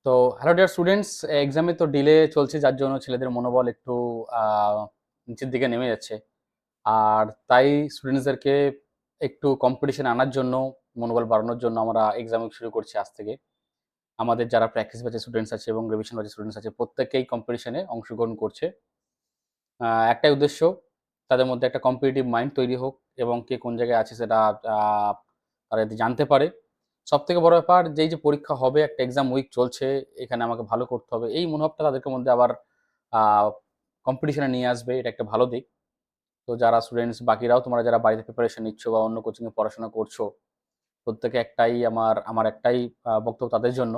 তো hello dear students, এক্সামে তো ডিলে চলছে, যার জন্য ছেলেদের মনোবল একটু নিচের দিকে নেমে যাচ্ছে। আর তাই স্টুডেন্টসদেরকে একটু কম্পিটিশন আনার জন্য, মনোবল বাড়ানোর জন্য আমরা এক্সাম শুরু করছি আজ থেকে। আমাদের যারা প্র্যাকটিস ব্যাচের স্টুডেন্টস আছে এবং রিভিশন ব্যাচের স্টুডেন্টস আছে, প্রত্যেকেই কম্পিটিশনে অংশগ্রহণ করছে। একটাই উদ্দেশ্য, তাদের মধ্যে একটা কম্পিটিটিভ মাইন্ড তৈরি হোক এবং কে কোন জায়গায় আছে সেটা আহ, তারা যাতে জানতে পারে। সব থেকে বড় ব্যাপার, যেই যে পরীক্ষা হবে, একটা এক্সাম উইক চলছে, এখানে আমাকে ভালো করতে হবে, এই মনোভাবটা তাদেরকে মধ্যে আবার কম্পিটিশনে নিয়ে আসবে। এটা একটা ভালো দিক। তো যারা স্টুডেন্টস বাকিরাও, তোমরা যারা বাড়িতে প্রিপারেশন নিচ্ছ বা অন্য কোচিংয়ে পড়াশোনা করছো, প্রত্যেকে একটাই আমার আমার একটাই বক্তব্য তাদের জন্য,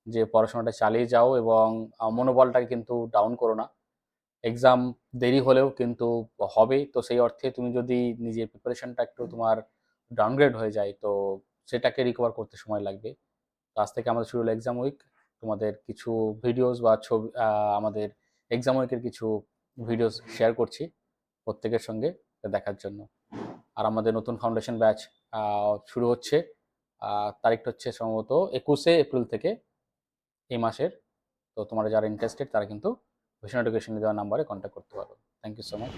যে পড়াশোনাটা চালিয়ে যাও এবং মনোবলটাকে কিন্তু ডাউন করো না। এক্সাম দেরি হলেও কিন্তু হবে, তো সেই অর্থে তুমি যদি নিজের প্রিপারেশনটা একটু তোমার ডাউনগ্রেড হয়ে যায়, তো সেটাকে রিকভার করতে সময় লাগবে। তো আজ থেকে আমাদের শুরু হলো এক্সাম উইক। তোমাদের কিছু ভিডিওস বা ছবি, আমাদের এক্সাম উইকের কিছু ভিডিওস শেয়ার করছি প্রত্যেকের সঙ্গে দেখার জন্য। আর আমাদের নতুন ফাউন্ডেশন ব্যাচ শুরু হচ্ছে। তারিখটা হচ্ছে সম্ভবত 21শে এপ্রিল থেকে, এই মাসের। তো তোমরা যারা ইন্টারেস্টেড তারা কিন্তু ভিশন এডুকেশন দেওয়ার নাম্বারে কন্ট্যাক্ট করতে পারো। Thank you so much.